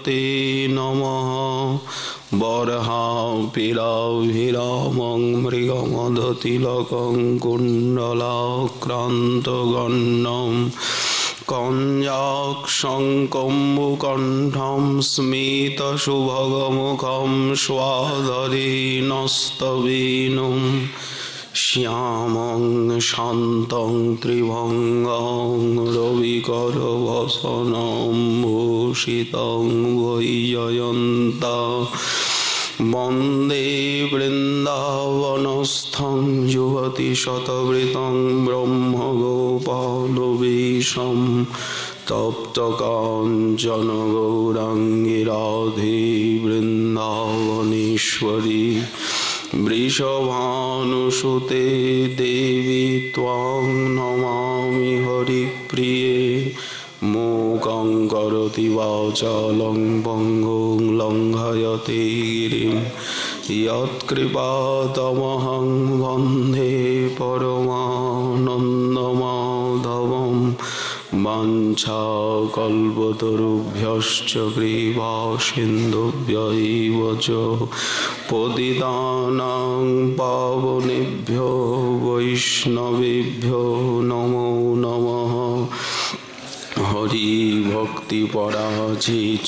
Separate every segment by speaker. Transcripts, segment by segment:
Speaker 1: ते नमः बर्हापीडाभिरामं मृगमदतिलकं कुण्डलाक्रान्तगण्डं कञ्जाक्षङ्कम्बुकण्ठं स्मितसुभगमुखं स्वाधरीनस्तवीनुं श्यामं शान्तं त्रिभङ्गं रविकरवसनं भूषितं वैजयन्ता वन्दे वृन्दावनस्थं युवतिशतवृतं ब्रह्मगोपालवेशं तप्तकाञ्चन गौराङ्गी राधे वृन्दावनेश्वरी वृषभानुसुते देवी त्वां नमामि हरिप्रिये मूकं करोति वाचालं पङ्गुं लङ्घयते गिरिं यत्कृपातमहं वन्दे परमानन्दमाधवं वाञ्छाकल्पतरुभ्यश्च कृपासिन्धुभ्यैव च पतितानां पावनेभ्यो वैष्णवेभ्यो नमो नमः। हरि भक्ति पराजी च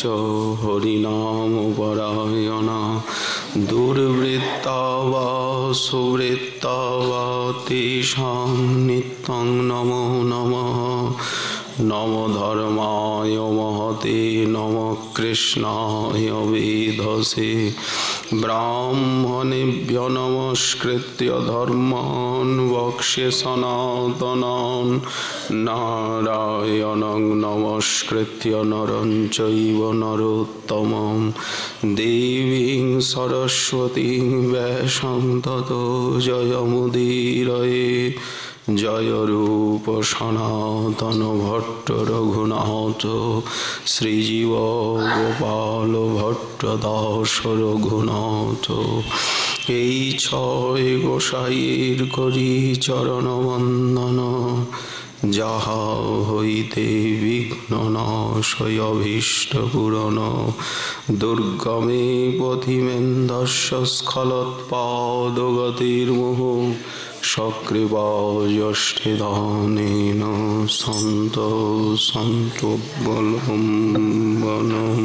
Speaker 1: हरिनाम परायणा दुर्वृत्ता वा सुवृत्ता वा तेषां नित्यं नमो नमः। नमो धर्माय महते नमः कृष्णाय वेधसे ब्राह्मणेभ्यो नमस्कृत्य धर्मान् वक्ष्ये सनातनान् नारायणं नमस्कृत्य नरं चैव नरोत्तमं देवीं सरस्वतीं व्यासं ततो जयमुदीरये। जय रूप सनातन भट्ट रघुनाथ श्रीजीव गोपाल भट्ट दास रघुनाथ এই ছয় গোসাইয়ের করি চরণ বন্দন যাহা হইতে বিঘ্ন নাশয় অভীষ্ট পূরণ দুর্গমে পথিমেন্দস্য স্খলৎপাদগতির্মুহু সকৃপাযষ্ঠিদানেন সন্তোষান্তবলম্বনম।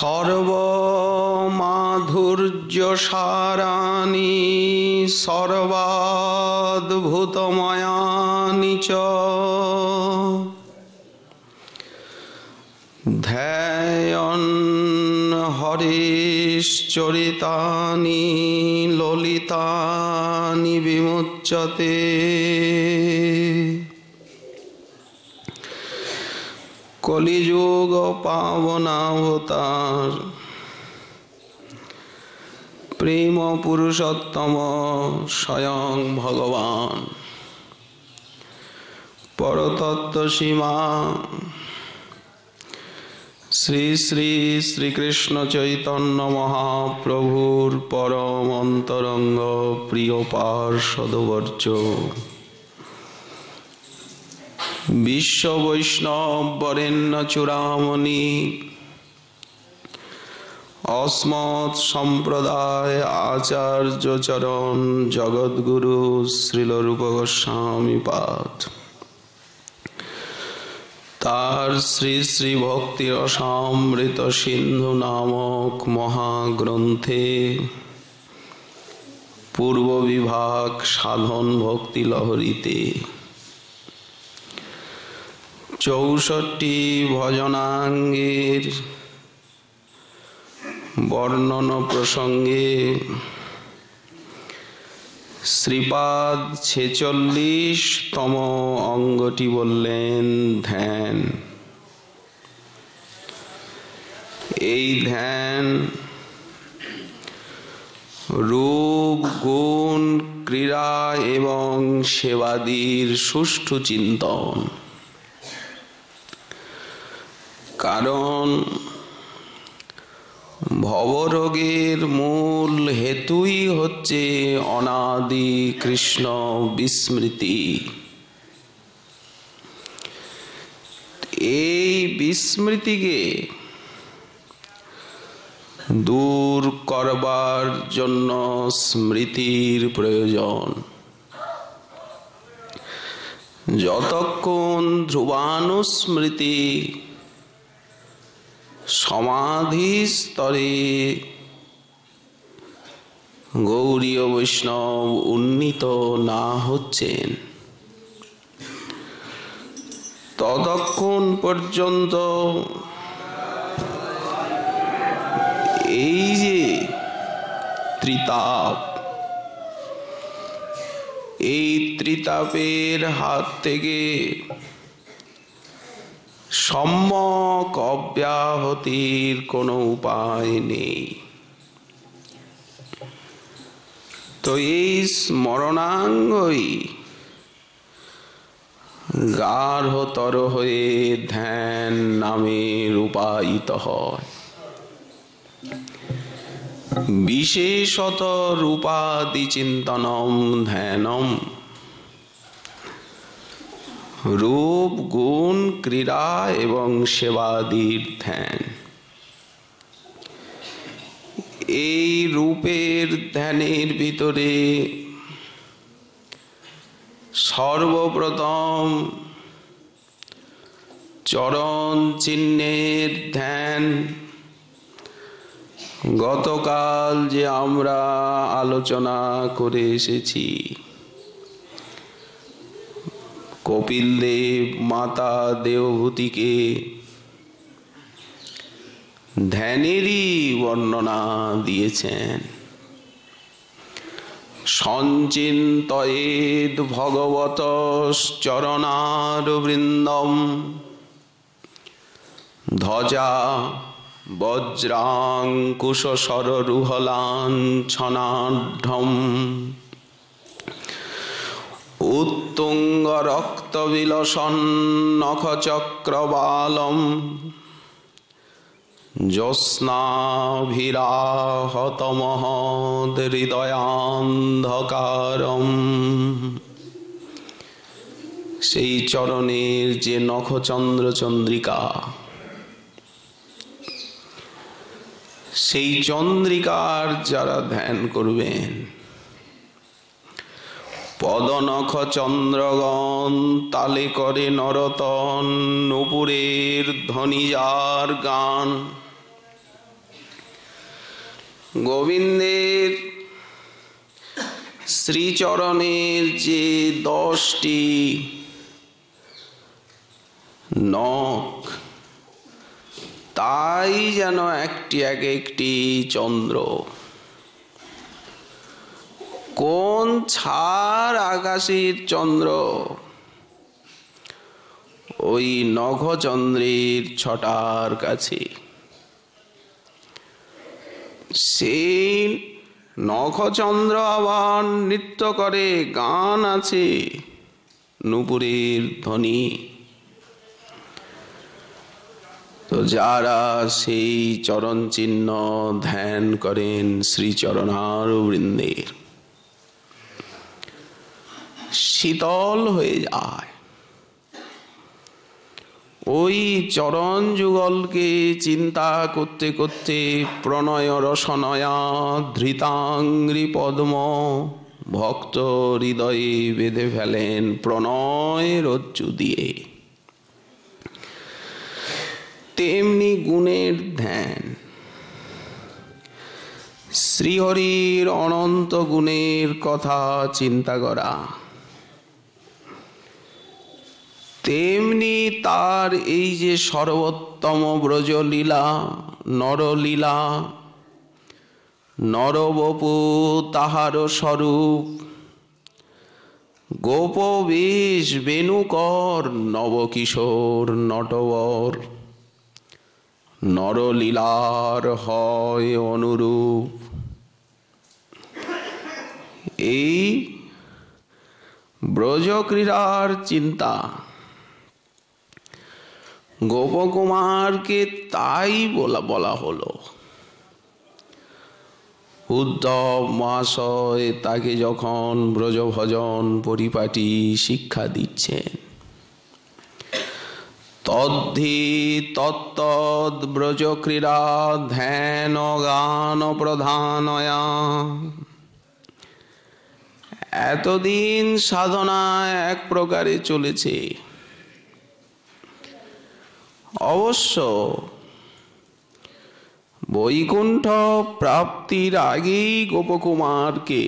Speaker 1: সর্বমাধুর্যসারাণি সর্বাদ্ভুতময়ানি চ ধ্যায়ন হরিশ্চরিতানি ললিতানি বিমুচ্যতে। কলিযুগ পাবনাবতার প্রেম পুরুষোত্তম স্বয়ং ভগবান পরতত্ত্ব সীমা শ্রী শ্রী শ্রীকৃষ্ণ চৈতন্য মহাপ্রভুর পরম অন্তরঙ্গ প্রিয় পার্ষদবর্য বিশ্ব বৈষ্ণব বরেণ্য চূড়ামণি অস্মৎ সম্প্রদায় আচার্য চরণ জগদ্গুরু শ্রীল রূপ গোস্বামী পাদ তার শ্রী শ্রী ভক্তি রসামৃত সিন্ধু নামক মহাগ্রন্থে পূর্ব বিভাগ সাধন ভক্তি লহরীতে 64 ভজনাঙ্গের বর্ণন প্রসঙ্গে শ্রীপাদ 46তম অঙ্গটি বললেন ধ্যান। এই ধ্যান রূপ, গুণ, ক্রীড়া এবং সেবাদির সুষ্ঠু চিন্তন। কারণ ভবরোগের মূল হেতুই হচ্ছে অনাদি কৃষ্ণ বিস্মৃতি। এই বিস্মৃতিকে দূর করবার জন্য স্মৃতির প্রয়োজন। যতক্ষণ ধ্রুবানুস্মৃতি সমাধি স্তরে গৌড়ীয় বৈষ্ণব উন্নীত না হচ্ছেন, ততক্ষণ পর্যন্ত এই যে ত্রিতাপ, এই ত্রিতাপের হাত থেকে সম্যক অব্যাহতির কোনো উপায় নেই। তো এই স্মরণাঙ্গই গাঢ়তর হয়ে ধ্যান নামে রূপায়িত হয়। বিশেষত রূপাদি চিন্তনম ধ্যানম। রূপ, গুণ, ক্রীড়া এবং সেবাদির ধ্যান। এই রূপের ধ্যানের ভিতরে সর্বপ্রথম চরণ চিহ্নের ধ্যান। গতকাল যে আমরা আলোচনা করে এসেছি, কপিল দেব মাতা দেবভূতিকে ধ্যানেরই বর্ণনা দিয়েছেন। সঞ্চিন্তয়েদ ভগবত চরণার বৃন্দম ধ্বজা বজ্রাঙ্কুশ সররুহলাঞ্ছনাঢ্যম উত্তুঙ্গ রক্ত বিলসন নখচক্রবালম জ্যোৎস্নাভিরাহতমহদ হৃদয়ান্ধকারম। সেই চরণের যে নখচন্দ্র চন্দ্রিকা, সেই চন্দ্রিকার যারা ধ্যান করবেন, পদনখ চন্দ্রগণ তালে করে নরতন নূপুরের ধ্বনি যার গান। গোবিন্দের শ্রীচরণের যে 10টি নখ, তাই যেন একটি এক একটি চন্দ্র। কোন ছাড় আকাশের চন্দ্র? ওই নখচন্দ্রের ছটার কাছে। সেই নখচন্দ্র আবার নৃত্য করে, গান আছে, নূপুরের ধ্বনি। তো যারা সেই চরণ চিহ্ন ধ্যান করেন শ্রীচরণার বৃন্দের, শীতল হয়ে যায়। ওই চরণ যুগলকে চিন্তা করতে করতে প্রণয় রসনয়া ধৃতাঙ্ঘ্রি পদ্ম ভক্ত হৃদয়ে বেঁধে ফেলেন প্রণয় রজ্জু দিয়ে। তেমনি গুণের ধ্যান, শ্রীহরির অনন্ত গুণের কথা চিন্তা করা, তেমনি তার এই যে সর্বোত্তম ব্রজলীলা, নরলীলা, নরবপু তাহার স্বরূপ, গোপবেশ বেণুকর নবকিশোর নটবর, নরলীলার হয় অনুরূপ। এই ব্রজক্রীড়ার চিন্তা গোপকুমারকে তাই বলা হলো। উদ্ধব মহাশয় তাকে যখন ব্রজভজন পরিপাটি শিক্ষা দিচ্ছেন, তদ্ধি তত্তদ ব্রজক্রীড়া ধ্যান গান প্রধানয়া। এতদিন সাধনা এক প্রকারে চলেছে। অবশ্য বৈকুণ্ঠ প্রাপ্তির আগেই গোপকুমারকে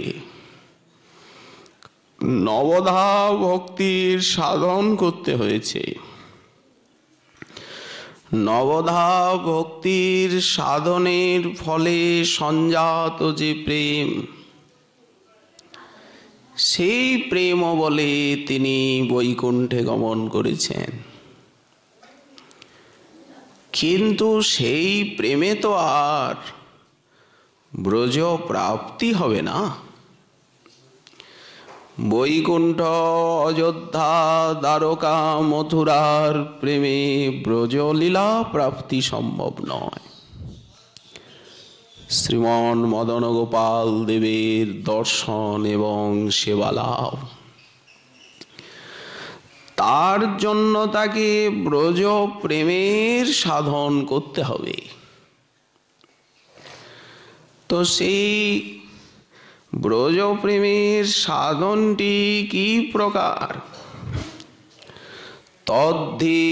Speaker 1: নবধা ভক্তির সাধন করতে হয়েছে। নবধা ভক্তির সাধনের ফলে সঞ্জাত যে প্রেম, সেই প্রেম বলে তিনি বৈকুণ্ঠে গমন করেছেন। কিন্তু সেই প্রেমে তো আর ব্রজ প্রাপ্তি হবে না। বৈকুণ্ঠ, অযোধ্যা, দ্বারকা, মথুরার প্রেমে ব্রজলীলা প্রাপ্তি সম্ভব নয়। শ্রীমন মদন গোপাল দেবের দর্শন এবং সেবা লাভ, তার জন্য তাকে ব্রজ প্রেমের সাধন করতে হবে। তো সেই ব্রজ প্রেমের সাধনটি কি প্রকার? তদ্ধি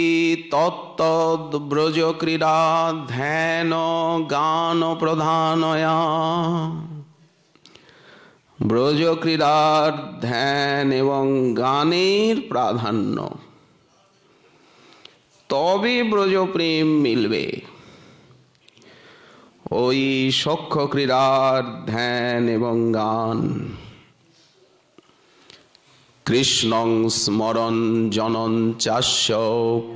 Speaker 1: তত্তদ ব্রজ ক্রীড়া ধ্যান গান প্রধানয়া। ব্রজ ক্রীড়ার ধ্যান এবং গানের প্রাধান্য, তবে ব্রজ প্রেম মিলবে। ওই সখ্য ক্রীড়ার ধ্যান এবং গান, কৃষ্ণং স্মরণ জনন চাস্য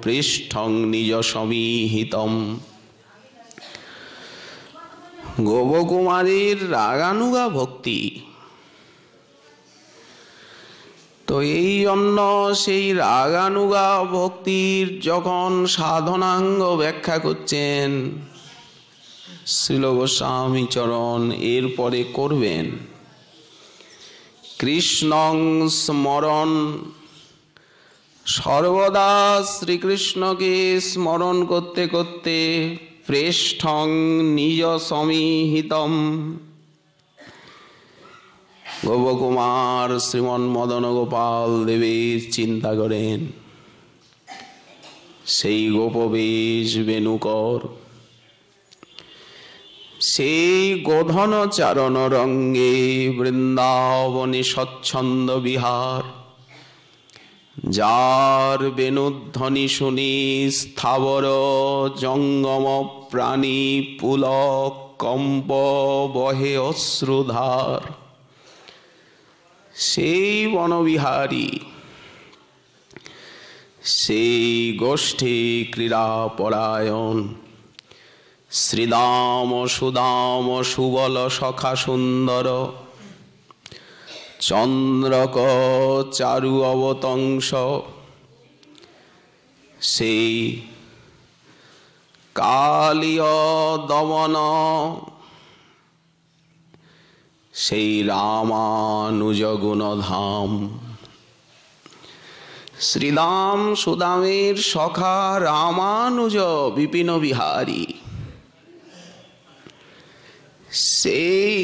Speaker 1: পৃষ্ঠং নিজ সমীহিতম। গোপকুমারীর রাগানুগা ভক্তি, তো এই জন্য সেই রাগানুগা ভক্তির যখন সাধনাঙ্গ ব্যাখ্যা করছেন শ্রীল গোস্বামী চরণ, এরপরে করবেন কৃষ্ণং স্মরণ। সর্বদা শ্রীকৃষ্ণকে স্মরণ করতে করতে পৃষ্ঠং নিজ সমীহিতম। গোপকুমার শ্রীমন মদন গোপাল দেবের চিন্তা করেন, সেই গোপবেশ বেণুকর, সেই গোধন চারণ রঙ্গে বৃন্দাবনে স্বচ্ছন্দ বিহার। যার বেণুধ্বনি শুনি স্থাবর জঙ্গম প্রাণী পুলক কম্প বহে অশ্রুধার। সেই বনবিহারী, সেই গোষ্ঠী ক্রীড়া পরায়ণ শ্রীদাম সুদাম সুবল সখা সুন্দর চন্দ্রক চারু অবতংশ। সেই কালীয় দমন, সেই রামানুজ গুণধাম। শ্রীদাম সুদামের সখা রামানুজ বিপিন বিহারী, সেই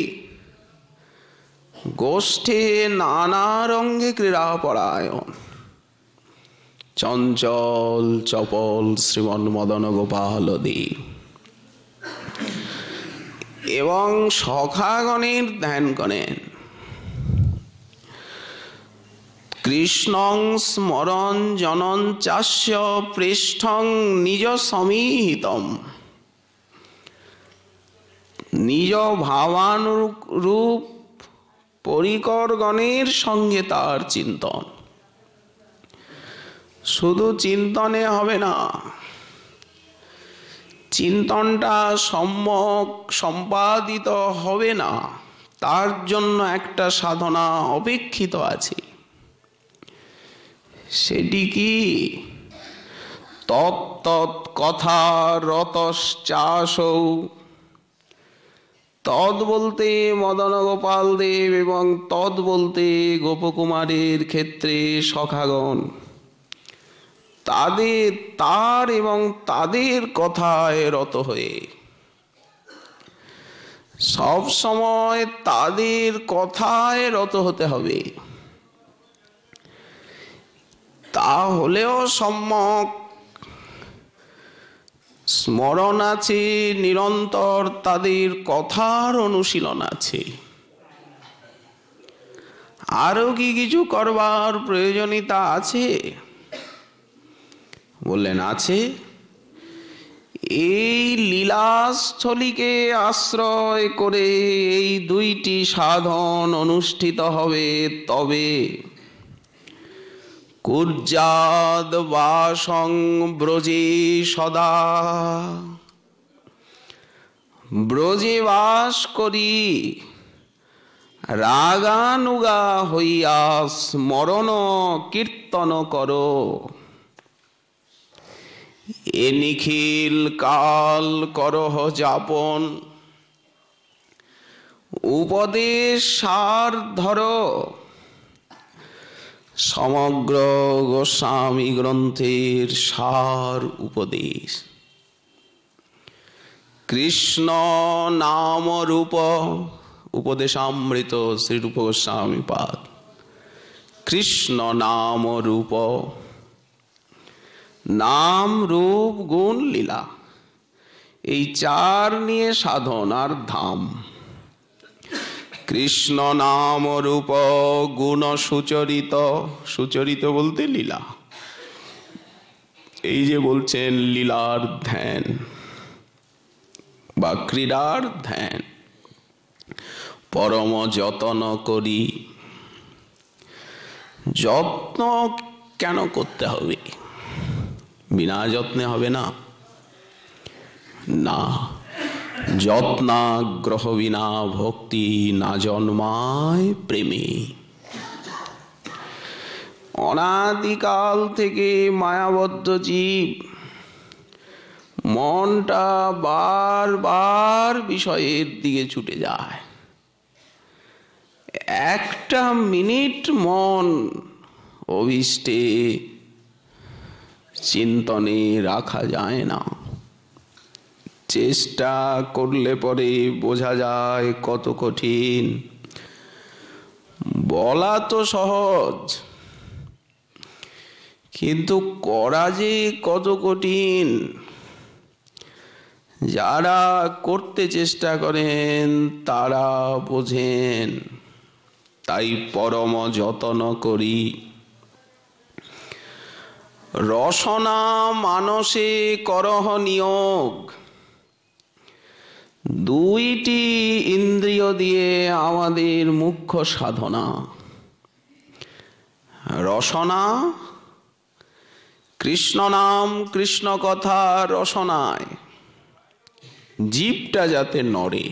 Speaker 1: গোষ্ঠে নানা রঙ্গে ক্রীড়া পরায়ণ চঞ্চল চপল শ্রীমন মদন গোপাল দেব এবং সখাগণের ধ্যান করেন। কৃষ্ণং স্মরণ জনন চাস্য পৃষ্ঠং নিজ সমীহিতম। নিজ ভাবানুরূপ পরিকরগণের সঙ্গে তার চিন্তন। শুধু চিন্তনে হবে না, চিন্তনটা সম্যক সম্পাদিত হবে না, তার জন্য একটা সাধনা অপেক্ষিত আছে। সেটি কি? তৎ কথা রতশ্চাসৌ। তৎ বলতে মদন গোপাল দেব এবং তৎ বলতে গোপকুমারের ক্ষেত্রে সখাগণ, তার এবং তাদের কথায় রত হয়ে সব সময় তাদের কথায় রত হতে হবে। তাহলেও সম্যক স্মরণ আছে, নিরন্তর তাদের কথার অনুশীলন আছে। আরো কি কিছু করবার প্রয়োজনীয়তা আছে? বললেন আছে। এই লীলাস্থলীকে আশ্রয় করে এই দুইটি সাধন অনুষ্ঠিত হবে। তবে কুর্যাদ বাসং ব্রজে সদা, ব্রজে বাস করি রাগানুগা হইয়া স্মরণ কীর্তন করো। এ নিখিল কাল করহ যাপন, উপদেশ সার ধরো। সমগ্র গোস্বামী গ্রন্থের সার উপদেশ। কৃষ্ণ নাম রূপ, উপদেশামৃত শ্রীরূপ গোস্বামী পাদ। কৃষ্ণ নাম রূপ, নাম রূপ গুণ লীলা, এই চার নিয়ে সাধন আর ধাম। কৃষ্ণ নাম রূপ গুণ সুচরিত, সুচরিত বলতে লীলা। এই যে বলছেন লীলার ধ্যান বা ক্রীড়ার ধ্যান, পরম যত্ন করি। যত্ন কেন করতে হবে? বিনা যত্নে হবে না। না, যত্নাগ্রহ বিনা ভক্তি না জন্মায় প্রেমে। অনাদিকাল থেকে মায়াবদ্ধ জীব, মনটা বারবার বিষয়ের দিকে ছুটে যায়। একটা মিনিট মন অভিষ্টে চিন্তনে রাখা যায় না। চেষ্টা করলে পরে বোঝা যায় কত কঠিন। বলা তো সহজ, কিন্তু করা যে কত কঠিন। যারা করতে চেষ্টা করেন তারা বোঝেন। তাই পরম যত্ন করি। রসনা মানসে করহ নিয়োগ। দুইটি ইন্দ্রিয় দিয়ে আমাদের মুখ্য সাধনা। রসনা, কৃষ্ণ নাম কৃষ্ণ কথা রসনায় জীবটা যাতে নড়ে,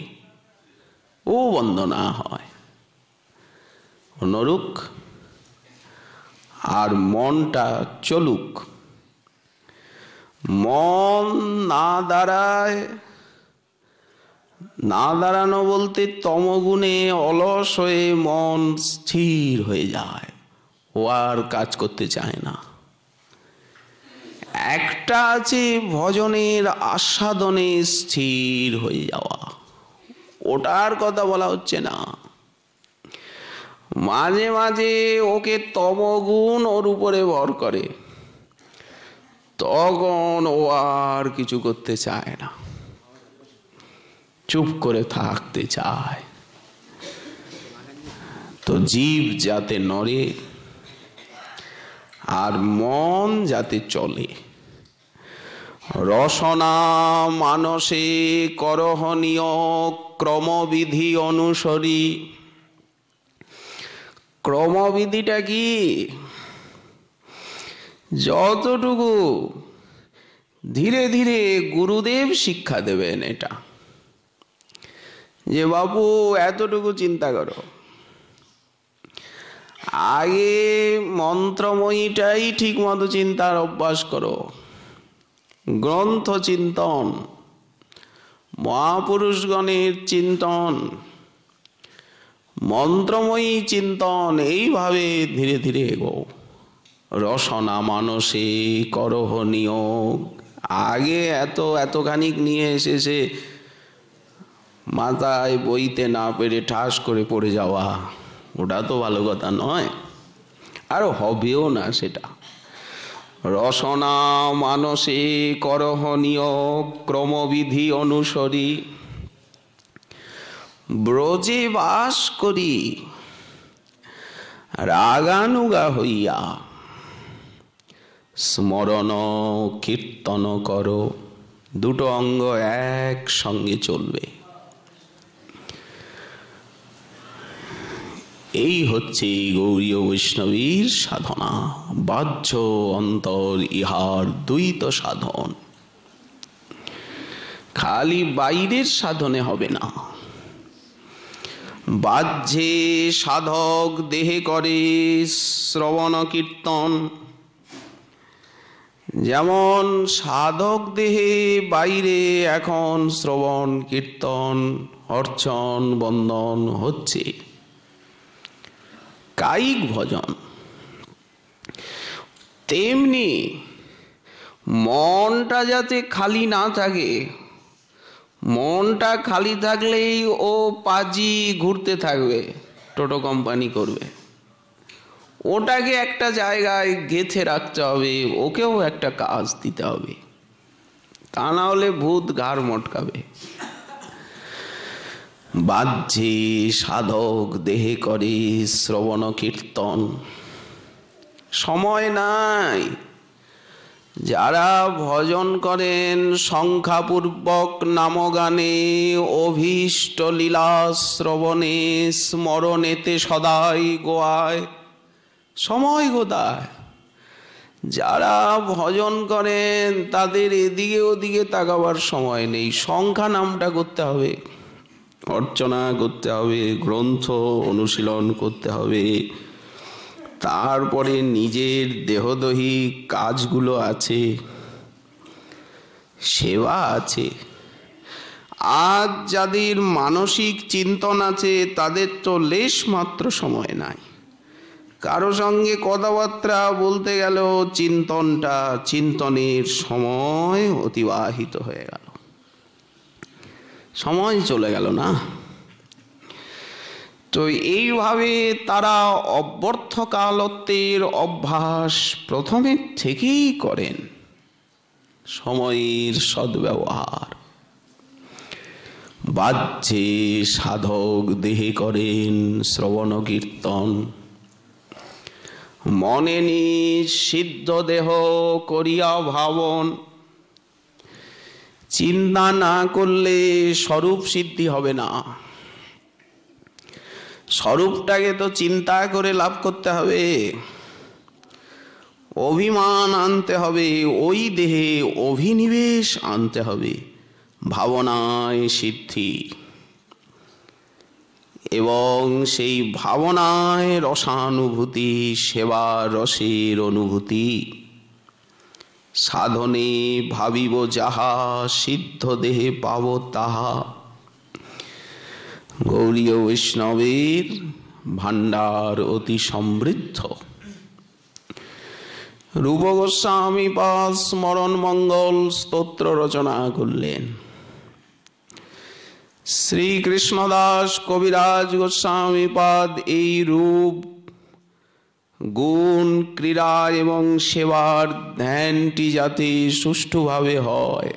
Speaker 1: ও বন্ধ না হয়, নড়ুক, আর মনটা চলুক। মন না দাঁড়ায়, না দাঁড়ানো বলতে তমগুণে অলস হয়ে মন স্থির হয়ে যায়, ও আর কাজ করতে চায় না। একটা আছে ভজনের আস্বাদনে স্থির হয়ে যাওয়া, ওটার কথা বলা হচ্ছে না। মাঝে মাঝে ওকে তমগুণ ওর উপরে ভর করে, তখন ও আর কিছু করতে চায় না, চুপ করে থাকতে চায়। তো জীব যাতে নড়ে আর মন যাতে চলে। রসনা মানসে করহনীয় ক্রমবিধি অনুসরি। ক্রমবিধিটা কি? যতটুকু ধীরে ধীরে গুরুদেব শিক্ষা দেবেন, এটা যে বাবু এতটুকু চিন্তা করো, আগে মন্ত্রময়ীটাই ঠিক মতো চিন্তার অভ্যাস করো, গ্রন্থ চিন্তন, মহাপুরুষগণের চিন্তন, মন্ত্রময়ী চিন্তন, এইভাবে ধীরে ধীরে এগো। রসনা মানসে করহ নিয়োগ। আগে এতখানিক নিয়ে এসেছে মাথায় বইতে না পেরে ঠাস করে পড়ে যাওয়া, ওটা তো ভালো কথা নয়, আর হবেও না সেটা। রসনা মানসে করহ নিয়োগ, ক্রমবিধি অনুসরি। ব্রজে বাস করি রাগানুগা হইয়া, স্মরণ কীর্তন করো। দুটো অঙ্গ একসঙ্গে চলবে। এই হচ্ছে গৌড়ীয় বৈষ্ণবীর সাধনা। বাহ্য অন্তর ইহার দ্বৈত সাধন, খালি বাইরের সাধনে হবে না। বাহ্যে সাধক দেহে করে শ্রবণ কীর্তন, যেমন সাধক দেহে বাইরে এখন শ্রবণ কীর্তন অর্চন বন্দন হচ্ছে, কায়িক ভজন, তেমনি মনটা যাতে খালি না থাকে। মনটা খালি থাকলেই ও পাজি ঘুরতে থাকবে, টোটো কোম্পানি করবে। ওটাকে একটা জায়গায় গেঁথে রাখতে হবে, ওকেও একটা কাজ দিতে হবে, তা না হলে ভূত ঘাড় মটকাবে। বাহ্যে সাধক দেহে করে শ্রবণ কীর্তন, সময় নাই। যারা ভজন করেন সংখ্যাপূর্বক নামগানে, অভীষ্ট লীলা শ্রবণে, স্মরণেতে সদাই গোয়ায়, সময় কোথায়? যারা ভজন করেন তাদের এদিকে ওদিকে তাকাবার সময় নেই। সংখ্যা নামটা করতে হবে, অর্চনা করতে হবে, গ্রন্থ অনুশীলন করতে হবে, তারপরে নিজের দেহদৈহিক কাজগুলো আছে, সেবা আছে। আজ যাদের মানসিক চিন্তন আছে তাদের তো লেশ মাত্র সময় নাই। কারো সঙ্গে কথাবার্তা বলতে গেলেও চিন্তনের সময় অতিবাহিত হয়ে গেল, সময় চলে গেল না। তো এইভাবে তারা অব্যর্থকালত্বের অভ্যাস প্রথমে থেকেই করেন, সময়ের সদ্ব্যবহার। বাহ্যে সাধক দেহে করেন শ্রবণ কীর্তন, মনে সিদ্ধ দেহ করিয়া ভাবন। চিন্তা না করলে স্বরূপ সিদ্ধি হবে না। স্বরূপটাকে তো চিন্তা করে লাভ করতে হবে, অভিমান আনতে হবে, ওই দেহে অভিনিবেশ আনতে হবে, ভাবনায় সিদ্ধি। এবং সেই ভাবনায় রসানুভূতি, সেবা রসের অনুভূতি। সাধনে ভাবিব যাহা, সিদ্ধ দেহে পাব তাহা। গৌড়ীয় বৈষ্ণবের ভাণ্ডার অতি সমৃদ্ধ। রূপ গোস্বামী পাদ স্মরণ মঙ্গল স্তোত্র রচনা করলেন। শ্রীকৃষ্ণদাস কবিরাজ গোস্বামী পাদ এই রূপ গুণ ক্রীড়া এবং সেবার ধ্যানটি যাতে সুষ্ঠুভাবে হয়,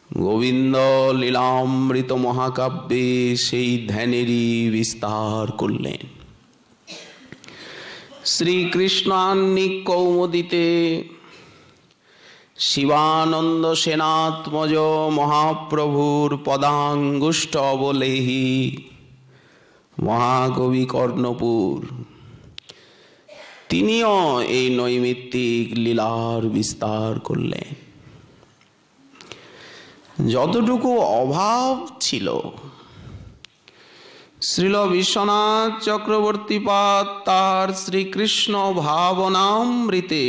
Speaker 1: গোবিন্দ লীলামৃত মহাকাব্যে সেই ধ্যানেরই বিস্তার করলেন। শ্রীকৃষ্ণান্নিক কৌমুদীতে শিবানন্দ সেনাত্মজ মহাপ্রভুর পদাঙ্গুষ্ঠ অবলেহি মহাকবি কর্ণপুর, তিনিও এই নৈমিত্তিক লীলার বিস্তার করলেন। যতটুকু অভাব ছিল, শ্রীল বিশ্বনাথ চক্রবর্তীপাদ তার শ্রীকৃষ্ণ ভাবনামৃতে,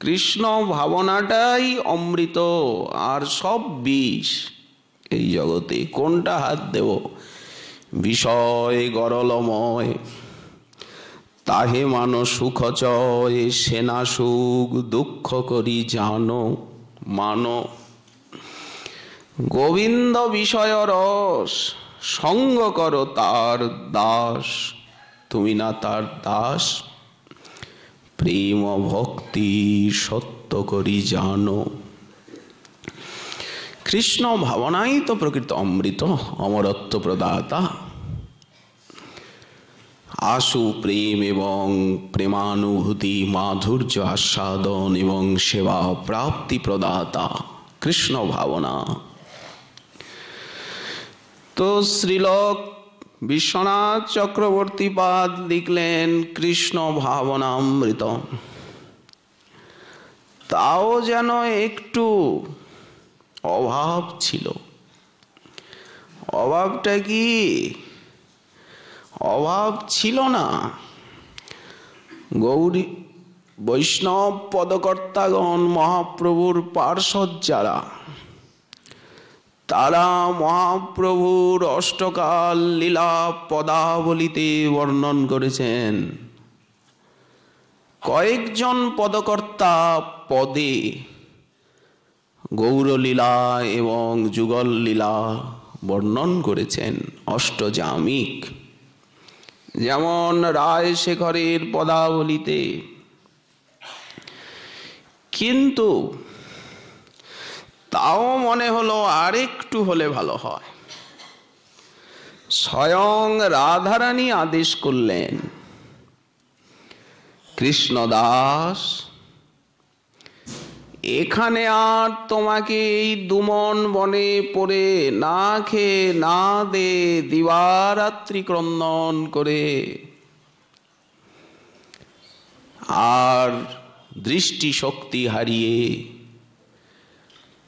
Speaker 1: কৃষ্ণ ভাবনাটাই অমৃত আর সব বিষ এই জগতে, কোনটা হাত দেব? বিষয় গরলময়, তাহে মানো সুখ চয়, সেনা সুখ দুঃখ করি জানো মানো। গোবিন্দ বিষয় রস, সঙ্গ করো তার দাস, তুমি না তার দাস, প্রেম ভক্তি সত্য করি জানো। কৃষ্ণ ভাবনাই তো প্রকৃত অমৃত, অমরত্ব প্রদাতা। আশু প্রেম এবং প্রেমানুভূতি, মাধুর্য আস্বাদন এবং সেবা প্রাপ্তি প্রদাতা কৃষ্ণ ভাবনা। তো শ্রীল বিশ্বনাথ চক্রবর্তীপাদ লিখলেন কৃষ্ণ ভাবনামৃত। তাও যেন একটু অভাব ছিল। অভাবটা কি? অভাব ছিল না। গৌরী বৈষ্ণব পদকর্তাগণ, মহাপ্রভুর পার্ষদ যারা, তারা মহাপ্রভুর অষ্টকাল লীলা পদাবলিতে বর্ণন করেছেন। কয়েকজন পদকর্তা পদে গৌরলীলা এবং যুগল লীলা বর্ণন করেছেন অষ্টজামিক। যেমন রায়শেখরের পদাবলিতে। কিন্তু তাও মনে হলো আরেকটু হলে ভালো হয়। স্বয়ং রাধারানী আদেশ করলেন, কৃষ্ণদাস, এখানে আর তোমাকে এই দুমন বনে পড়ে না খেয়ে না দে দিবারাত্রি ক্রন্দন করে আর দৃষ্টি শক্তি হারিয়ে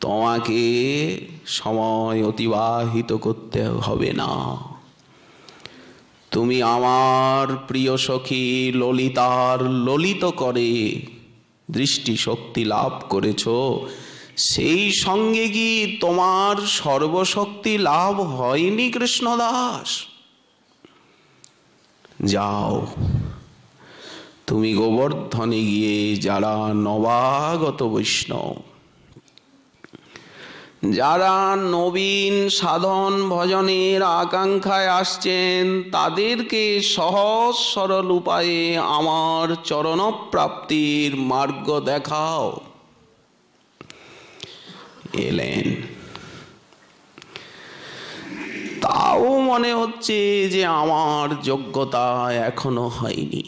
Speaker 1: তোমাকে সময় অতিবাহিত করতে হবে না। তুমি আমার প্রিয় সখী ললিতার ললিত করে দৃষ্টি শক্তি লাভ করেছ, সেই সঙ্গে কি তোমার সর্বশক্তি লাভ হয়নি কৃষ্ণদাস? যাও, তুমি গোবর্ধনে গিয়ে যারা নবাগত বৈষ্ণব, যারা নবীন সাধন ভজনের আকাঙ্ক্ষায় আসছেন, তাদেরকে সহজ সরল উপায়ে আমার চরণ প্রাপ্তির মার্গ দেখাও। এলেন। তাও মনে হচ্ছে যে আমার যোগ্যতা এখনো হয়নি।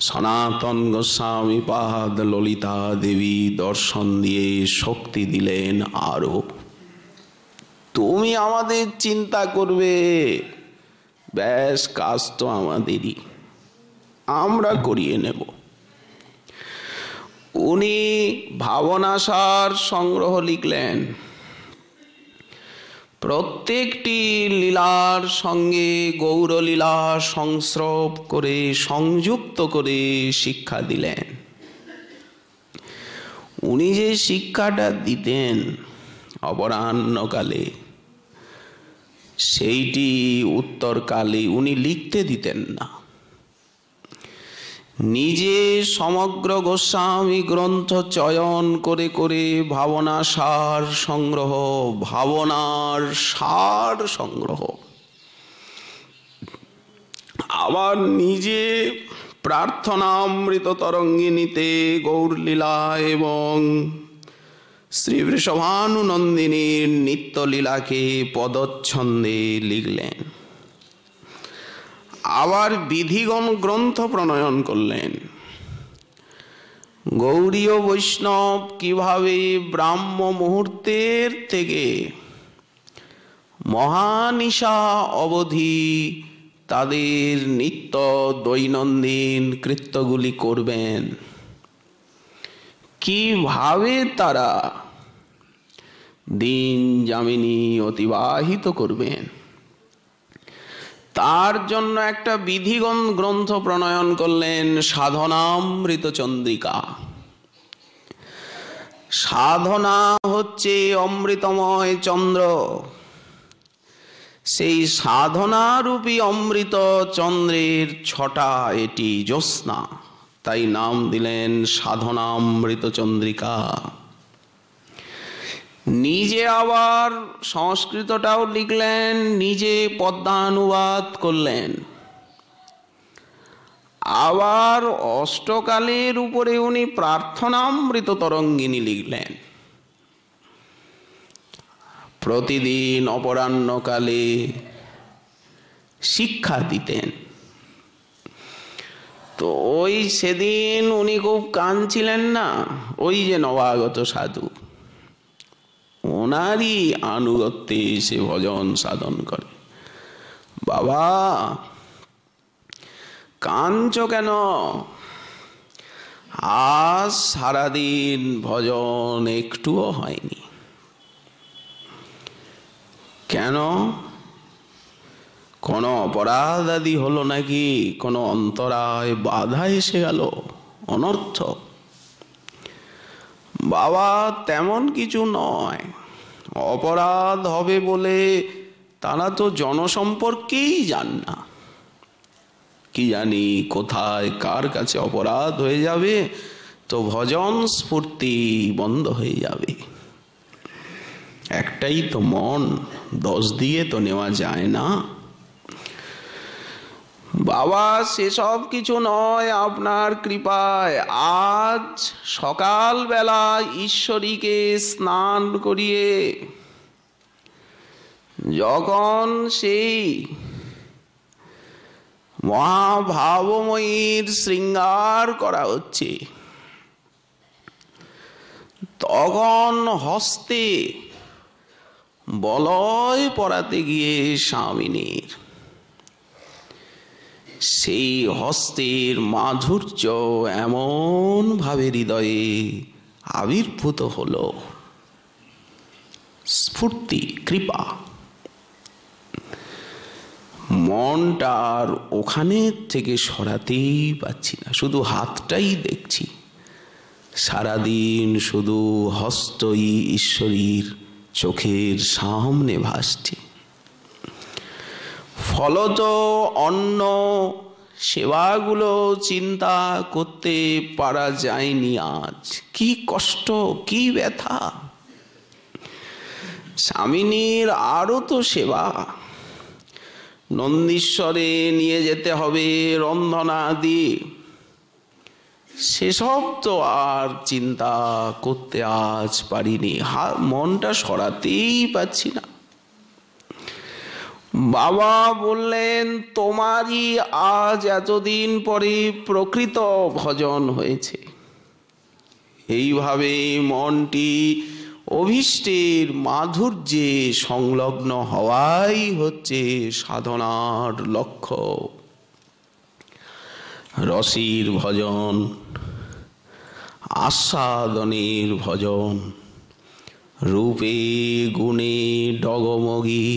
Speaker 1: সনাতন গোস্বামী পাদ ললিতা দেবী দর্শন দিয়ে শক্তি দিলেন আরো। তুমি আমাদের চিন্তা করবে, ব্যাস কাজ তো আমাদেরই, আমরা করিয়ে নেব। উনি ভাবনাসার সংগ্রহ লিখলেন। প্রত্যেকটি লীলার সঙ্গে গৌরলীলা সংস্রব করে সংযুক্ত করে শিক্ষা দিলেন। উনি যে শিক্ষাটা দিতেন অপরাহ্নকালে, সেইটি উত্তরকালে উনি লিখতে দিতেন না। নিজে সমগ্র গোস্বামী গ্রন্থ চয়ন করে করে ভাবনা সার সংগ্রহ, ভাবনার সার সংগ্রহ, আবার নিজে প্রার্থনামৃত তরঙ্গিনীতে গৌরলীলা এবং শ্রী বৃষভানুনন্দিনীর নিত্যলীলাকে পদচ্ছন্দে লিখলেন। আবার বিধিগণ গ্রন্থ প্রণয়ন করলেন। গৌড়ীয় বৈষ্ণব কিভাবে ব্রাহ্ম মুহূর্তের থেকে মহানিশা অবধি তাদের নিত্য দৈনন্দিন কৃত্যগুলি করবেন। কিভাবে তারা দিন যামিনী অতিবাহিত করবেন, তার জন্য একটা বিধিগণ গ্রন্থ প্রণয়ন করলেন, সাধনামৃত চন্দ্রিকা। সাধনা হচ্ছে অমৃতময় চন্দ্র, সেই সাধনারূপী অমৃত চন্দ্রের ছটা এটি জ্যোৎস্না, তাই নাম দিলেন সাধনামৃত চন্দ্রিকা। নিজে আবার সংস্কৃতটাও লিখলেন, নিজে পদ্মানুবাদ করলেন। আবার অষ্টকালের উপরে উনি প্রার্থনামৃত তরঙ্গিনী লিখলেন। প্রতিদিন অপরাহ্নকালে শিক্ষা দিতেন। তো ওই সেদিন উনি খুব কাঁদছিলেন না, ওই যে নবাগত সাধু, ওনারই আনুগত্যে এসে ভজন সাধন করে। বাবা কাঁদছ কেন? আজ সারাদিন ভজন একটুও হয়নি। কেন? কোনো অপরাধ আদি হলো নাকি? কোনো অন্তরায় বাধা এসে গেল? অনর্থ? বাবা তেমন কিছু নয়। অপরাধ হবে বলে তারা তো জনসম্পর্কেই যান না। কি জানি কোথায় কার কাছে অপরাধ হয়ে যাবে, তো ভজন স্ফূর্তি বন্ধ হয়ে যাবে। একটাই তো মন, দোষ দিয়ে তো নেওয়া যায় না। বাবা সেসব কিছু নয়, আপনার কৃপায় আজ সকালবেলা ঈশ্বরীকে স্নান করিয়ে যখন সেই মহাভাবময়ীর শৃঙ্গার করা হচ্ছে, তখন হস্তে বলয় পরাতে গিয়ে স্বামিনীর সেই হস্তের মাধুর্য এমন ভাবে হৃদয়ে আবির্ভূত হলো, স্ফূর্তি কৃপা। মনটার ওখানে থেকে সরাতেই পাচ্ছি না, শুধু হাতটাই দেখছি। সারাদিন শুধু হস্তই ঈশ্বরীর চোখের সামনে ভাসছে। ফলত অন্য সেবাগুলো চিন্তা করতে পারা যায়নি। আজ কি কষ্ট, কি ব্যথা! স্বামিনীর আরো তো সেবা, নন্দীশ্বরে নিয়ে যেতে হবে রন্ধনা আদি, সেসব তো আর চিন্তা করতে আজ পারিনি। মনটা সরাতেই পাচ্ছি না। বাবা বললেন, তোমারই আজ এতদিন পরে প্রকৃত ভজন হয়েছে। এইভাবে মনটি অভীষ্টের মাধুর্যে সংলগ্ন হওয়াই হচ্ছে সাধনার লক্ষ্য। রসির ভজন, আস্বাদনের ভজন, রূপে গুণে ডগমগি,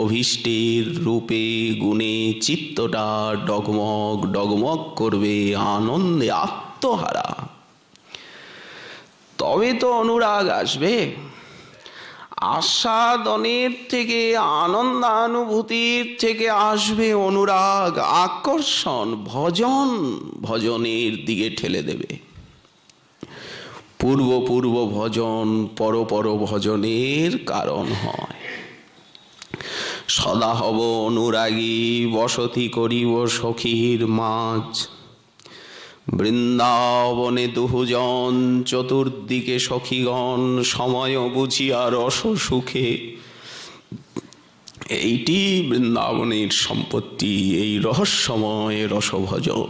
Speaker 1: অভীষ্টের রূপে গুণে চিত্তটা ডগমগ ডগমগ করবে, আনন্দে আত্মহারা। তবে তো অনুরাগ আসবে। আস্বাদনের থেকে, আনন্দানুভূতির থেকে আসবে অনুরাগ, আকর্ষণ। ভজন ভজনের দিকে ঠেলে দেবে। পূর্ব পূর্ব ভজন পর পর ভজনের কারণ হয়। সদা হব অনুরাগী, বসতি করিব সখীর মাঝ। বৃন্দাবনে দুহুজন, চতুর্দিকে সখীগণ, সময় বুঝিয়া রস সুখে। এইটি বৃন্দাবনের সম্পত্তি, এই রহস্যময় রসভজন।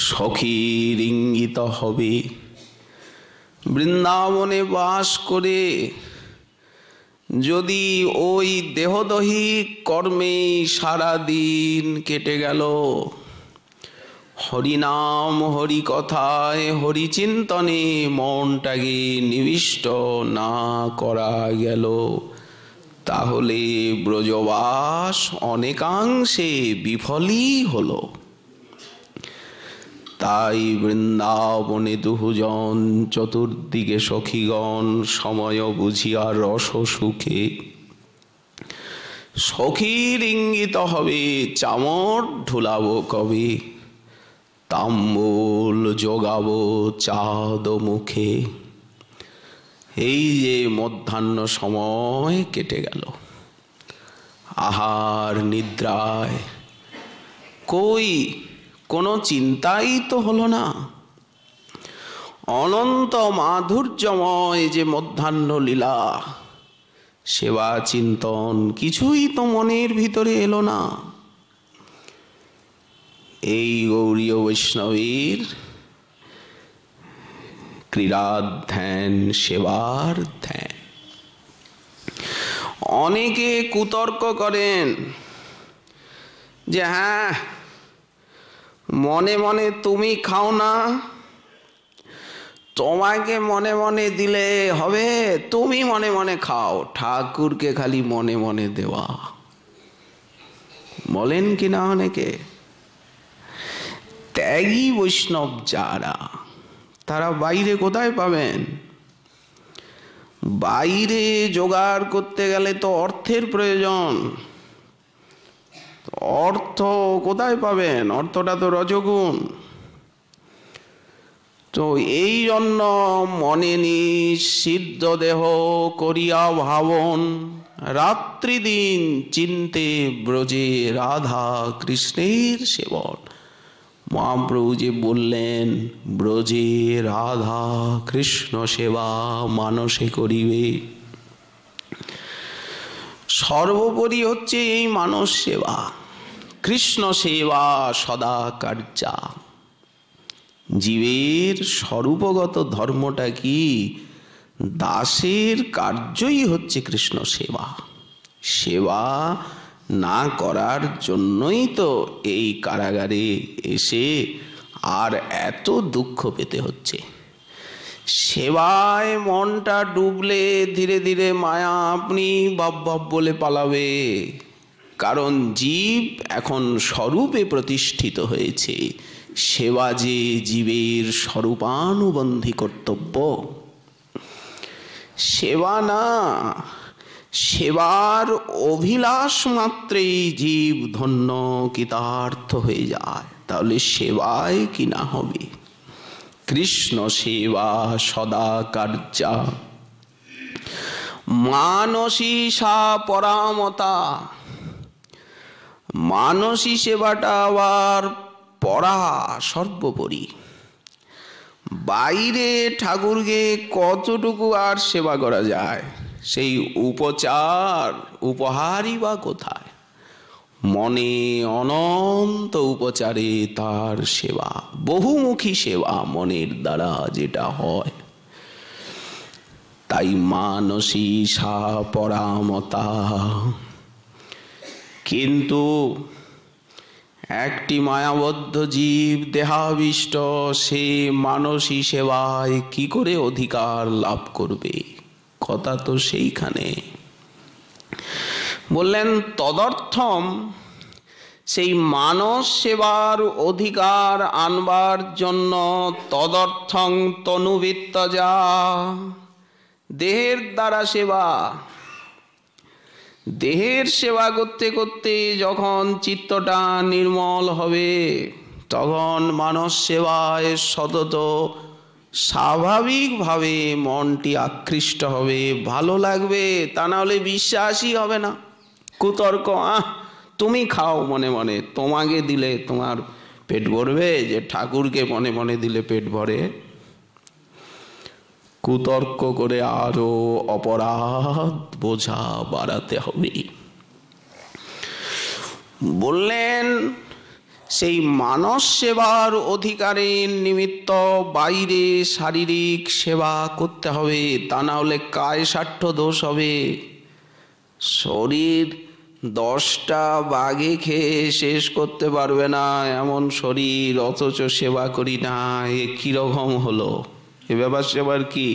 Speaker 1: সখীর ইঙ্গিত হবে। বৃন্দাবনে বাস করে যদি ওই দেহদৈহিক কর্মেই সারাদিন কেটে গেল, হরিনাম হরি কথায় হরিচিন্তনে মনটাকে নিবিষ্ট না করা গেল, তাহলে ব্রজবাস অনেকাংশে বিফলই হলো। তাই বৃন্দাবনে দুজন চতুর্দিকে সখীগণ সময় বুঝিয়া রস সুখে, সখীর ইঙ্গিত হবে চামর ঢুলাবো কবে, তাম্বুল যোগাবো চাঁদ মুখে। এই যে মধ্যাহ্ন সময় কেটে গেল, আহার নিদ্রায়, কই কোনো চিন্তাই তো হলো না। অনন্ত মাধুর্যময় যে মধ্যাহ্ন লীলা, সেবা চিন্তন কিছুই তো মনের ভিতরে এলো না। এই গৌরীয় বৈষ্ণবীর ক্রীড়ার ধ্যান, সেবার ধ্যান। অনেকে কুতর্ক করেন যে হ্যাঁ, মনে মনে তুমি খাও না, তোমাকে মনে মনে দিলে হবে, তুমি মনে মনে খাও, ঠাকুরকে খালি মনে মনে দেওয়া। বলেন কিনা অনেকে। ত্যাগী বৈষ্ণব যারা, তারা বাইরে কোথায় পাবেন? বাইরে জোগাড় করতে গেলে তো অর্থের প্রয়োজন। অর্থ কোথায় পাবেন? অর্থটা তো রজগুণ। তো এই জন্য মনে নিষিদ্ধ দেহ করিয়া ভাবন, রাত্রি দিন চিন্তে ব্রজে রাধা কৃষ্ণের সেবন। মহাপ্রভু যে বললেন, ব্রজে রাধা কৃষ্ণ সেবা মানসে করিবে। সর্বোপরি হচ্ছে এই মানস সেবা, কৃষ্ণ সেবা সদা কার্যা। জীবের স্বরূপগত ধর্মটা কি? দাসের কার্যই হচ্ছে কৃষ্ণ সেবা। সেবা না করার জন্যই তো এই কারাগারে এসে আর এত দুঃখ পেতে হচ্ছে। সেবায় মনটা ডুবলে ধীরে ধীরে মায়া আপনি বাপ বাপ বলে পালাবে। কারণ জীব এখন স্বরূপে প্রতিষ্ঠিত হয়েছে। সেবা যে জীবের স্বরূপানুবন্ধী কর্তব্য। সেবা না, সেবার অভিলাষ মাত্রেই জীব ধন্য কৃতার্থ হয়ে যায়। তাহলে সেবায় কি না হবে? কৃষ্ণ সেবা সদা কার্যা মানসী সা পরামতা। মানসী সেবাটা আবার পরা সর্বোপরি। বাইরে ঠাকুরকে কতটুকু আর সেবা করা যায়? সেই উপচার উপহারই বা কোথায়? মনে অনন্ত উপচারে তার সেবা, বহুমুখী সেবা মনের দ্বারা যেটা হয়। তাই মানসী সা পরামতা। কিন্তু একটি মায়াবদ্ধ জীব দেহাবিষ্ট, সে মানসী সেবায় কি করে অধিকার লাভ করবে? কথা তো সেইখানে। বললেন তদর্থম, সেই মানস সেবার অধিকার আনবার জন্য তদর্থং তনুবিত্তজা, দেহের দ্বারা সেবা। দেহের সেবা করতে করতে যখন চিত্তটা নির্মল হবে, তখন মানস সেবায় সতত স্বাভাবিকভাবে মনটি আকৃষ্ট হবে, ভালো লাগবে। তা না হলে বিশ্বাসই হবে না। কুতর্ক, তুমি খাও মনে মনে, তোমাকে দিলে তোমার পেট ভরবে? যে ঠাকুরকে মনে মনে দিলে পেট ভরে? কুতর্ক করে আরো অপরাধ বোঝা বাড়াতে হবে। বললেন সেই মানস সেবার অধিকারের নিমিত্ত বাইরে শারীরিক সেবা করতে হবে, তা না হলে কায় স্বার্থ দোষ হবে। শরীর 10টা বাঘে খেয়ে শেষ করতে পারবে না এমন শরীর, অথচ সেবা করি না। এ কিরকম হলো? এ ব্যাপার সেবার কি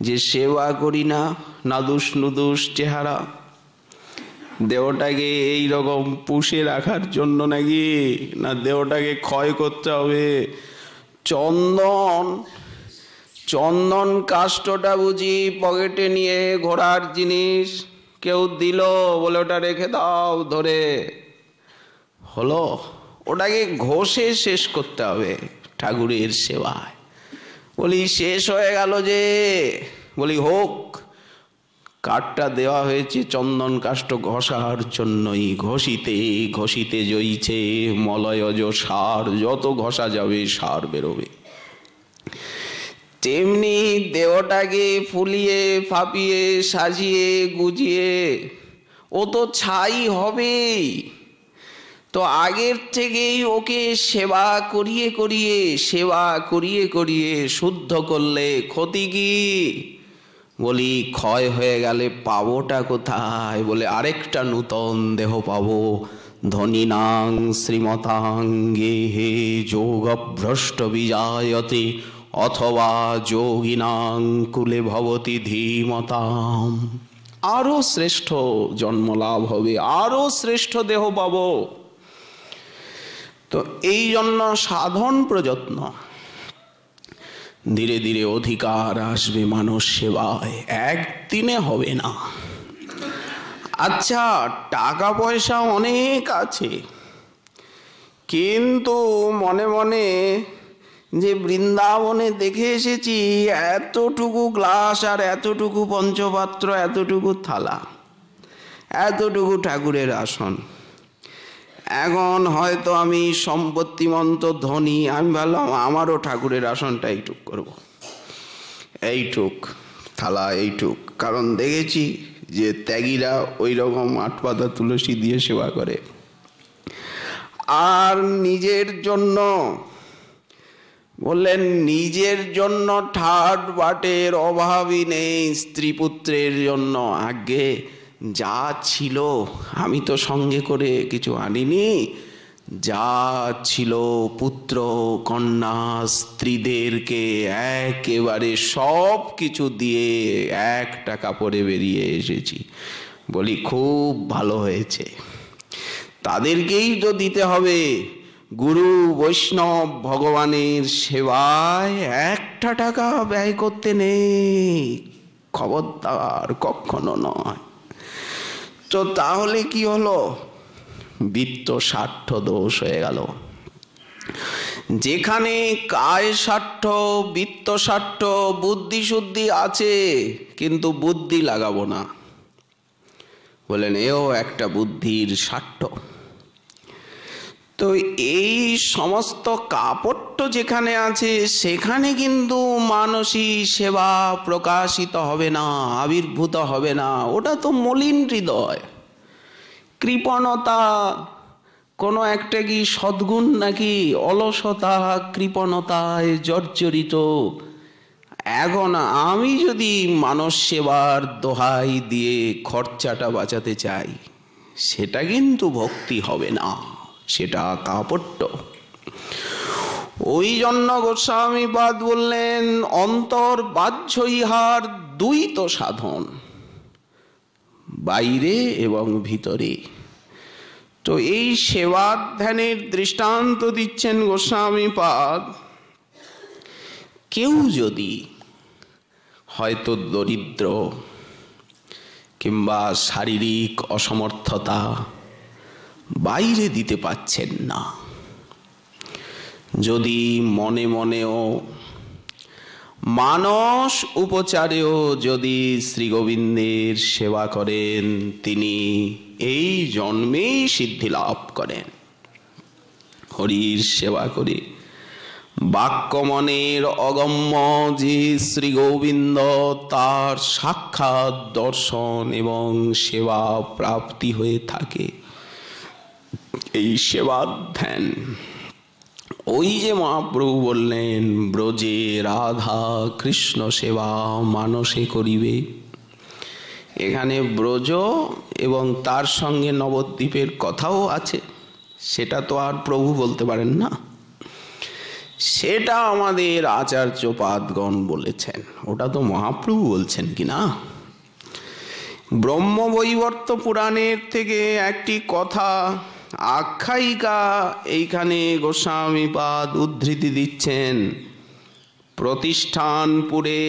Speaker 1: যে সেবা করি না? নাদুস নুদুস চেহারা, দেহটাকে এইরকম পুষে রাখার জন্য নাকি? না দেহটাকে ক্ষয় করতে হবে? চন্দন কাষ্ঠটা বুঝি পকেটে নিয়ে ঘোড়ার জিনিস কেউ দিল বলে ওটা রেখে দাও ধরে, হলো? ওটাকে ঘষে শেষ করতে হবে ঠাকুরের সেবায়। বলি শেষ হয়ে গেল যে, বলি হোক, কাঠটা দেওয়া হয়েছে চন্দন কাষ্ঠ ঘষার জন্যই। ঘষিতে ঘষিতে জইছে মলয়জ সার, যত ঘষা যাবে সার বেরোবে। তেমনি দেহটাকে ফুলিয়ে ফাঁপিয়ে সাজিয়ে গুজিয়ে ও তো ছাই হবেই। তো আগের থেকেই ওকে সেবা করিয়ে শুদ্ধ করলে ক্ষতি কি? বলি ক্ষয় হয়ে গেলে পাবোটা কোথায়? বলে আরেকটা নূতন দেহ পাবো। ধনিনাং শ্রীমতাং গেহে যোগভ্রষ্ট বিজায়তে অথবা যোগিনাং কুলে ভবতি ধীমতাম। আরো শ্রেষ্ঠ জন্ম লাভ হবে, আরো শ্রেষ্ঠ দেহ পাবো। তো এই জন্য সাধন প্রযত্ন, ধীরে ধীরে অধিকার আসবে মানুষ সেবায়, একদিনে হবে না। আচ্ছা, টাকা পয়সা অনেক আছে, কিন্তু মনে মনে যে বৃন্দাবনে দেখে এসেছি এতটুকু গ্লাস আর এতটুকু পঞ্চপাত্র, এতটুকু থালা, এতটুকু ঠাকুরের আসন। এখন হয়তো আমি সম্পত্তিমন্ত ধনী, আমি ভাবলাম আমারও ঠাকুরের আসনটা এইটুক করব, এইটুক থালা, এইটুক। কারণ দেখেছি যে ত্যাগীরা ওই রকম 8 পাতা তুলসী দিয়ে সেবা করে। আর নিজের জন্য বললেন, নিজের জন্য ঠাট বাটের অভাবই নেই, স্ত্রী পুত্রের জন্য আগে যা ছিল, আমি তো সঙ্গে করে কিছু আনিনি, যা ছিল পুত্র কন্যা স্ত্রীদেরকে একেবারে সব কিছু দিয়ে একটা কাপড়ে বেরিয়ে এসেছি। বলি খুব ভালো হয়েছে, তাদেরকেই তো দিতে হবে। গুরু বৈষ্ণব ভগবানের সেবায় 1টা টাকা ব্যয় করতে নেই, খবরদার, কখনো নয়। তো তাহলে কি হলো? বিত্ত স্বার্থ দোষ হয়ে গেল। যেখানে কায় স্বার্থ, বিত্ত স্বার্থ, বুদ্ধি শুদ্ধি আছে, কিন্তু বুদ্ধি লাগাবো না, বলেন এও একটা বুদ্ধির স্বার্থ। তো এই সমস্ত কাপড় যেখানে আছে, সেখানে কিন্তু মানসিক সেবা প্রকাশিত হবে না, আবির্ভূত হবে না। ওটা তো মলিন হৃদয়, কৃপণতা, কোনো একটা কি সদ্গুণ নাকি? অলসতা, কৃপণতায় জর্জরিত। এখন আমি যদি মানস সেবার দোহাই দিয়ে খরচাটা বাঁচাতে চাই, সেটা কিন্তু ভক্তি হবে না, সেটা কাপট্য। ওই জন্য গোস্বামীপাদ বললেন, অন্তর বাহ্য ইহার দ্বৈত সাধন, বাইরে এবং ভিতরে। তো এই সেবার ধ্যানের দৃষ্টান্ত দিচ্ছেন গোস্বামীপাদ। কেউ যদি হয়তো দরিদ্র কিংবা শারীরিক অসমর্থতা, বাইরে দিতে পাচ্ছেন না, যদি মনে মনেও মানস উপচারেও যদি শ্রী গোবিন্দের সেবা করেন, তিনি এই জন্মেই সিদ্ধি লাভ করেন। হরির সেবা করে বাক্য মনের অগম্য যে শ্রী গোবিন্দ, তার সাক্ষাৎ দর্শন এবং সেবা প্রাপ্তি হয়ে থাকে। এই সেবার ধ্যান, ওই যে মহাপ্রভু বললেন, ব্রজে রাধা কৃষ্ণ সেবা মানসে করিবে, এখানে ব্রজ এবং তার সঙ্গে নবদ্বীপের কথাও আছে, সেটা তো আর প্রভু বলতে পারেন না, সেটা আমাদের আচার্যপাদগণ বলেছেন, ওটা তো মহাপ্রভু বলছেন কি না। ব্রহ্মবৈবর্ত পুরাণের থেকে একটি কথা আখ্যায়িকা এইখানে গোস্বামীপাদ উদ্ধৃতি দিচ্ছেন। প্রতিষ্ঠানপুরে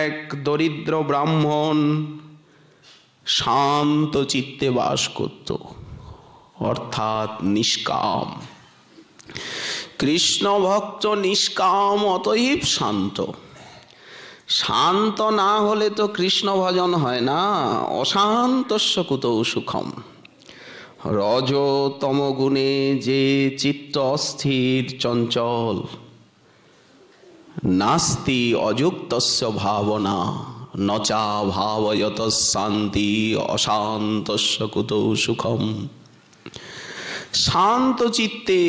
Speaker 1: এক দরিদ্র ব্রাহ্মণ শান্ত চিত্তে বাস করত, অর্থাৎ নিষ্কাম। কৃষ্ণ ভক্ত নিষ্কাম, অতএব শান্ত। শান্ত না হলে তো কৃষ্ণ ভজন হয় না। অশান্তস্য কুতৌ সুখম। রজ তম গুণে যে চিত্ত অস্থির চঞ্চল, নাস্তি অযুক্তস্য ভাবনা, নচা ভাবয়ত শান্তি, অশান্তস্য কুতৌ সুখম। শান্ত চিত্তে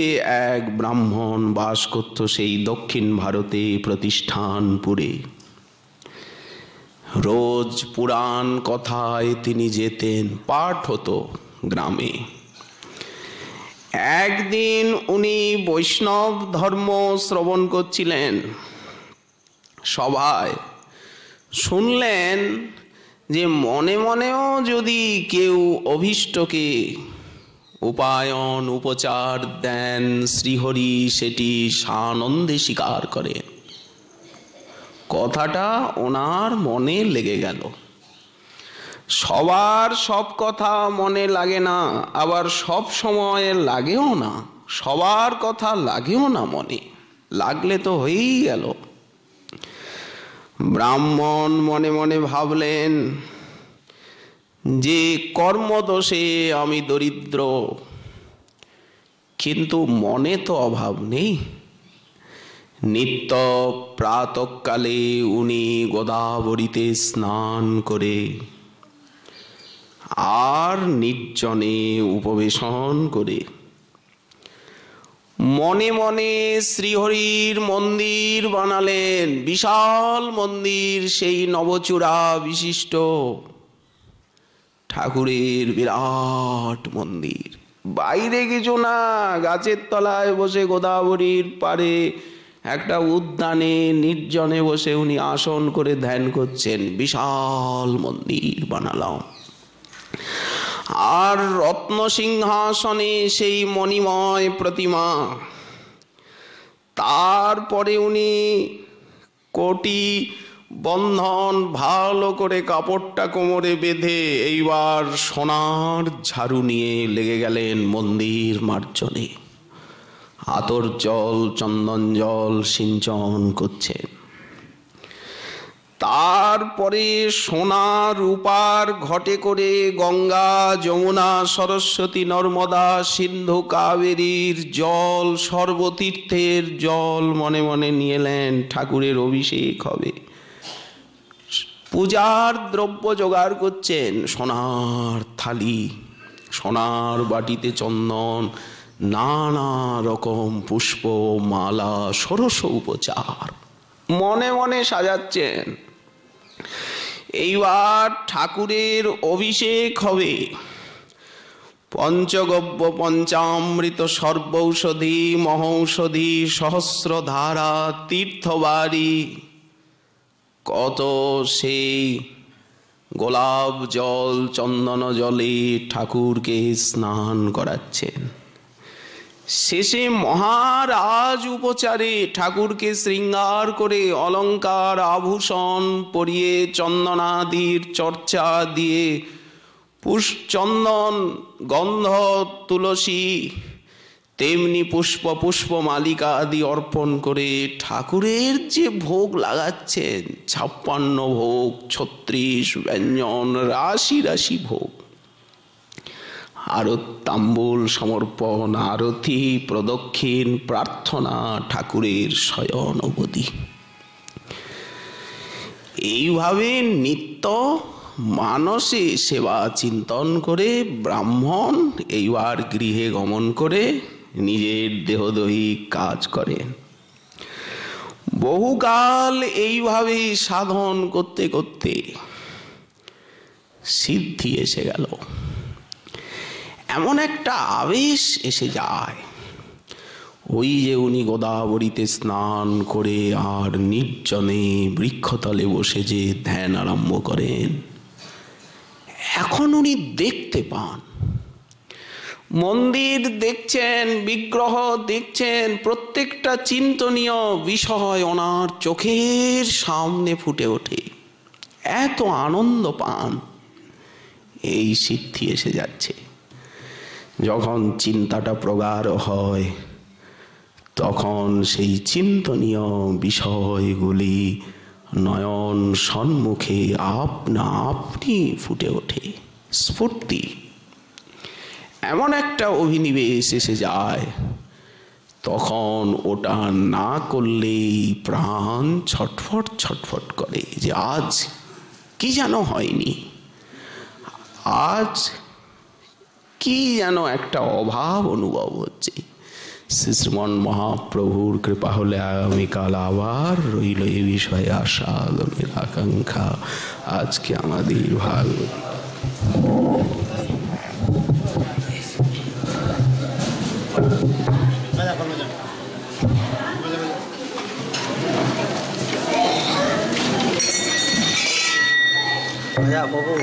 Speaker 1: এক ব্রাহ্মণ বাস করত সেই দক্ষিণ ভারতে প্রতিষ্ঠানপুরে। রোজ পুরাণ কথায় তিনি যেতেন, পাঠ হতো গ্রামে। একদিন উনি বৈষ্ণব ধর্ম শ্রবণ করছিলেন, সভায় শুনলেন যে মনে মনেও যদি কেউ অভীষ্টকে উপায়ন উপচার দেন শ্রীহরি, সেটি সানন্দে স্বীকার করে। কথাটা ওনার মনে লেগে গেল। সবার সব কথা মনে লাগে না, আবার সব সময় লাগেও না। সবার কথা লাগেও না মনে, লাগলে তো হয়েই গেল। ব্রাহ্মণ মনে মনে ভাবলেন যে কর্মদোষে আমি দরিদ্র, কিন্তু মনে তো অভাব নেই। নিত্য প্রাতঃকালে উনি গোদাবরীতে স্নান করে আর নির্জনে উপবেশন করে মনে মনে শ্রীহরির মন্দির বানালেন। বিশাল মন্দির, সেই নবচূড়া বিশিষ্ট ঠাকুরের বিরাট মন্দির। বাইরে কিছু না, গাছের তলায় বসে গোদাবরীর পারে একটা উদ্যানে নির্জনে বসে উনি আসন করে ধ্যান করছেন। বিশাল মন্দির বানালাম। আর রত্ন সিংহাসনে সেই মণিময় প্রতিমা। তারপরে উনি কোটি বন্ধন ভালো করে কাপড়টা কোমরে বেঁধে এইবার সোনার ঝাড়ু নিয়ে লেগে গেলেন মন্দির মার্জনে। আতর জল, চন্দন জল সিঞ্চন করছেন। তারপরে সোনার রূপার ঘটে করে গঙ্গা, যমুনা, সরস্বতী, নর্মদা, সিন্ধু, কাবেরীর জল, সর্বতীর্থের জল মনে মনে নিয়ে এলেন। ঠাকুরের অভিষেক হবে, পূজার দ্রব্য জোগাড় করছেন। সোনার থালি, সোনার বাটিতে চন্দন, নানা রকম পুষ্প, মালা, ষোড়শ উপচার মনে মনে সাজাচ্ছেন। এইবার ঠাকুরের অভিষেক হবে। পঞ্চগব্য, পঞ্চামৃত, সর্বৌষধি, মহৌষধি, সহস্রধারা, তীর্থবাড়ি, কত সেই গোলাপ জল, চন্দন জলে ঠাকুরকে স্নান করাচ্ছেন। শেষে মহারাজ উপচারে ঠাকুরকে শৃঙ্গার করে অলঙ্কার আভূষণ পরিয়ে চন্দনাদির চর্চা দিয়ে চন্দন, গন্ধ, তুলসী, তেমনি পুষ্প মালিকা আদি অর্পণ করে ঠাকুরের যে ভোগ লাগাচ্ছেন, 56 ভোগ, 36 ব্যঞ্জন, রাশি রাশি ভোগ। আরো তাম্বুল সমর্পণ, আরতি, প্রদক্ষিণ, প্রার্থনা, ঠাকুরের শয়ন অবধি। এইভাবে নিত্য মানসে সেবা চিন্তন করে ব্রাহ্মণ এইবার গৃহে গমন করে নিজের দেহদৈহিক কাজ করেন। বহুকাল এইভাবে সাধন করতে করতে সিদ্ধি এসে গেল। এমন একটা আবেশ এসে যায়, ওই যে উনি গোদাবরীতে স্নান করে আর নির্জনে বৃক্ষতলে বসে যে ধ্যান আরম্ভ করেন, এখন উনি দেখতে পান, মন্দির দেখছেন, বিগ্রহ দেখছেন, প্রত্যেকটা চিন্তনীয় বিষয় ওনার চোখের সামনে ফুটে ওঠে, এত আনন্দ পান। এই সিদ্ধি এসে যাচ্ছে। যখন চিন্তাটা প্রগাঢ় হয়, তখন সেই চিন্তনীয় বিষয়গুলি নয়ন সম্মুখে আপনা আপনি ফুটে ওঠে। স্ফূর্তি, এমন একটা অভিনিবেশ এসে যায়, তখন ওটা না করলেই প্রাণ ছটফট ছটফট করে যে আজ কি যেন হয়নি, আজ কি যেন একটা অভাব অনুভব হচ্ছে। শ্রীমন মহাপ্রভুর কৃপা হলে আগামীকাল আবার রইল এ বিষয়ে আশা আলমের আকাঙ্ক্ষা। আজকে আমাদের ভাগবত
Speaker 2: প্রভু